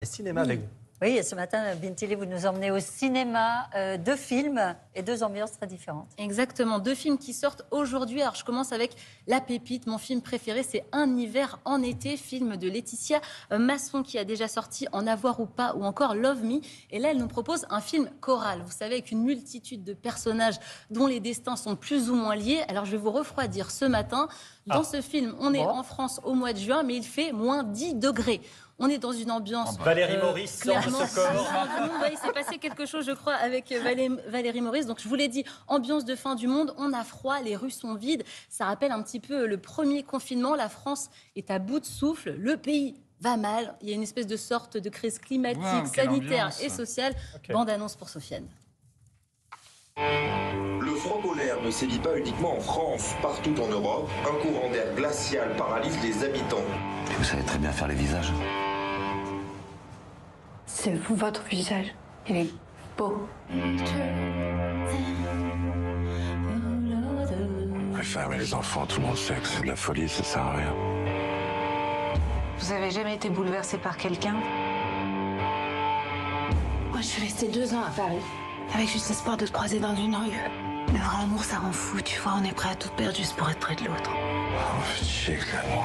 Le cinéma avec vous. Oui, et ce matin, Bintili, vous nous emmenez au cinéma, 2 films et 2 ambiances très différentes. Exactement, 2 films qui sortent aujourd'hui. Alors je commence avec la pépite, mon film préféré, c'est Un hiver en été, film de Laetitia Masson qui a déjà sorti En avoir ou pas, ou encore Love Me. Et là, elle nous propose un film choral, vous savez, avec une multitude de personnages dont les destins sont plus ou moins liés. Alors je vais vous refroidir ce matin. Dans ce film, on est en France au mois de juin, mais il fait moins 10 degrés. On est dans une ambiance... Valérie Maurice sort de ce corps. Il s'est passé quelque chose, je crois, avec Valérie Maurice. Donc, je vous l'ai dit, ambiance de fin du monde. On a froid, les rues sont vides. Ça rappelle un petit peu le premier confinement. La France est à bout de souffle. Le pays va mal. Il y a une espèce de sorte de crise climatique, sanitaire et sociale. Bande-annonce pour Sofiane. Le froid polaire ne sévit pas uniquement en France. Partout en Europe, un courant d'air glacial paralyse les habitants. Et vous savez très bien faire les visages. C'est votre visage. Il est beau. Les femmes et les enfants, tout le monde sait que c'est de la folie, ça sert à rien. Vous avez jamais été bouleversé par quelqu'un? Moi, je suis restée 2 ans à Paris, avec juste l'espoir de te croiser dans une rue. Le vrai amour, ça rend fou, tu vois, on est prêt à tout perdre juste pour être près de l'autre. Oh, fais chier avec l'amour.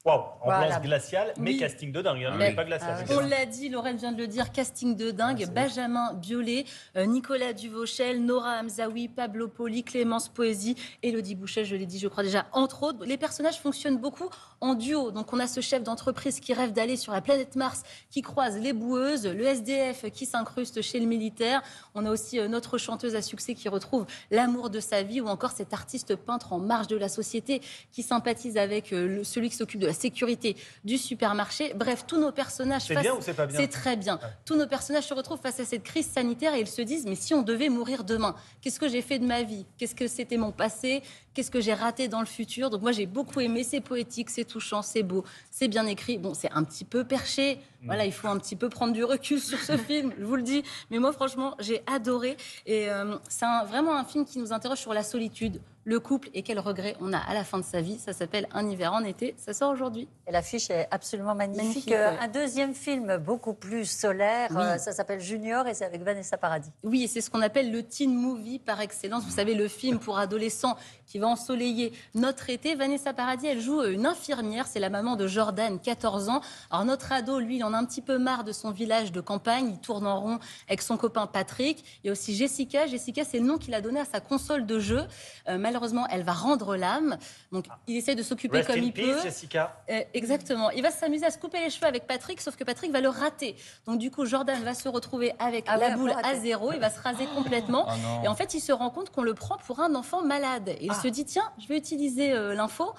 Waouh, ambiance Voilà. glaciale, mais Oui. casting de dingue. Hein, Mais- pas glacial. On l'a dit, Lorraine vient de le dire, casting de dingue. Benjamin Biolay, Nicolas Duvauchel, Nora Hamzaoui, Pablo Poli, Clémence Poésy, Élodie Bouchet, je l'ai dit, je crois déjà, entre autres. Les personnages fonctionnent beaucoup en duo. Donc on a ce chef d'entreprise qui rêve d'aller sur la planète Mars, qui croise les boueuses, le SDF qui s'incruste chez le militaire. On a aussi notre chanteuse à succès qui retrouve l'amour de sa vie, ou encore cet artiste peintre en marge de la société qui sympathise avec celui qui s'occupe de la sécurité du supermarché. Bref, tous nos personnages... C'est bien ou c'est pas bien? C'est très bien. Ouais. Tous nos personnages se retrouvent face à cette crise sanitaire et ils se disent, mais si on devait mourir demain, qu'est-ce que j'ai fait de ma vie? Qu'est-ce que c'était mon passé? Qu'est-ce que j'ai raté dans le futur? Donc moi, j'ai beaucoup aimé, c'est poétique, c'est touchant, c'est beau, c'est bien écrit. Bon, c'est un petit peu perché. Voilà, il faut un petit peu prendre du recul sur ce film, je vous le dis. Mais moi, franchement, j'ai adoré. Et c'est vraiment un film qui nous interroge sur la solitude, le couple et quel regret on a à la fin de sa vie. Ça s'appelle Un hiver en été. Ça sort aujourd'hui. Et l'affiche est absolument magnifique. Magnifique, ouais. Un deuxième film beaucoup plus solaire, Oui. ça s'appelle Junior et c'est avec Vanessa Paradis. Oui, et c'est ce qu'on appelle le teen movie par excellence. Vous savez, le film pour adolescents qui va ensoleiller notre été. Vanessa Paradis, elle joue une infirmière. C'est la maman de Jordan, 14 ans. Alors notre ado, lui, il en a un petit peu marre de son village de campagne. Il tourne en rond avec son copain Patrick. Il y a aussi Jessica. Jessica, c'est le nom qu'il a donné à sa console de jeu. Malheureusement, elle va rendre l'âme. Donc, il essaie de s'occuper Rest comme in il peace, peut. Jessica. Exactement. Il va s'amuser à se couper les cheveux avec Patrick, sauf que Patrick va le rater. Donc du coup, Jordan va se retrouver avec Ah la ouais, boule faut rater. à zéro. Il va se raser complètement. Et en fait, il se rend compte qu'on le prend pour un enfant malade. Et il se dit, tiens, je vais utiliser l'info.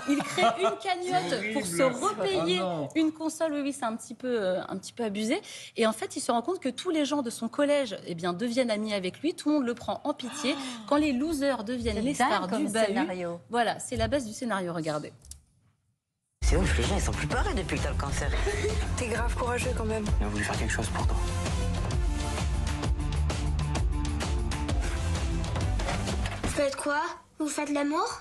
Il crée une cagnotte pour se repayer une console. Oui, c'est un petit peu abusé. Et en fait, il se rend compte que tous les gens de son collège deviennent amis avec lui. Tout le monde le prend en pitié. Quand les losers deviennent les dingue stars du comme bahut. scénario. Voilà, c'est la base du scénario, regardez. C'est ouf, les gens ils sont plus pareils depuis que t'as le cancer. T'es grave courageux quand même. Il a voulu faire quelque chose pour toi. Vous faites quoi? Vous faites l'amour?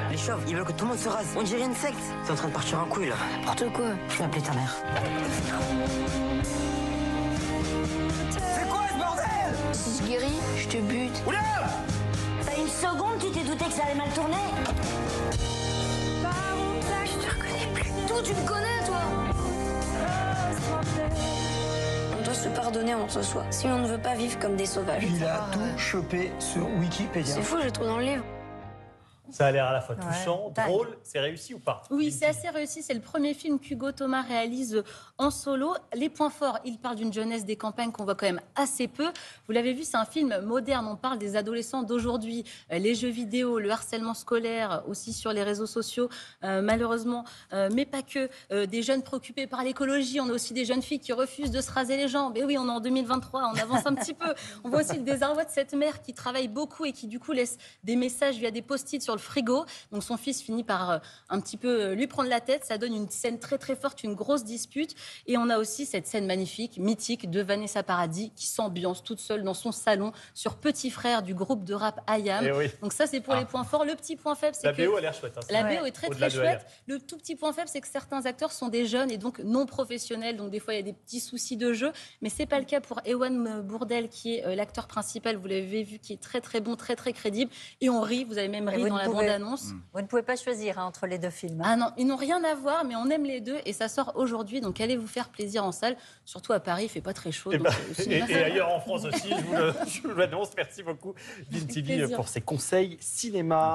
Les chauves, ils veulent que tout le monde se rase. On dirait une secte. C'est en train de partir en couille là. N'importe quoi. Je vais appeler ta mère. C'est quoi ce bordel? Si je guéris, je te bute. Oula! T'as une seconde, tu t'es douté que ça allait mal tourner? Je te reconnais plus. Tout, tu me connais, toi? On doit se pardonner entre soi, si on ne veut pas vivre comme des sauvages. Il a tout chopé sur Wikipédia. C'est fou, j'ai trouvé dans le livre. Ça a l'air à la fois touchant, dingue. drôle. C'est réussi ou pas? Oui, c'est assez réussi. C'est le premier film qu'Hugo Thomas réalise en solo. Les points forts, il parle d'une jeunesse des campagnes qu'on voit quand même assez peu. Vous l'avez vu, c'est un film moderne. On parle des adolescents d'aujourd'hui, les jeux vidéo, le harcèlement scolaire, aussi sur les réseaux sociaux, malheureusement, mais pas que. Des jeunes préoccupés par l'écologie. On a aussi des jeunes filles qui refusent de se raser les jambes. Et oui, on est en 2023, on avance un petit peu. On voit aussi le désarroi de cette mère qui travaille beaucoup et qui, du coup, laisse des messages via des post-it sur le frigo. Donc son fils finit par un petit peu lui prendre la tête. Ça donne une scène très très forte, une grosse dispute. Et on a aussi cette scène magnifique, mythique de Vanessa Paradis qui s'ambiance toute seule dans son salon sur Petit Frère du groupe de rap IAM. Eh oui. Donc ça c'est pour les points forts. Le petit point faible, c'est que La BO a l'air chouette. Hein, la BO est très Au-delà très de chouette. Le tout petit point faible, c'est que certains acteurs sont des jeunes et donc non professionnels. Donc des fois il y a des petits soucis de jeu, mais c'est pas le cas pour Ewan Bourdelle qui est l'acteur principal. Vous l'avez vu, qui est très très bon, très très crédible. Et on rit. Vous avez même ri dans la bande-annonce. Vous ne pouvez pas choisir entre les deux films. Ah non, ils n'ont rien à voir, mais on aime les deux et ça sort aujourd'hui. Donc allez vous faire plaisir en salle. Surtout à Paris, il fait pas très chaud. Et, donc, et ailleurs en France aussi, je vous l'annonce. Merci beaucoup, Vin TV, pour ces conseils cinéma.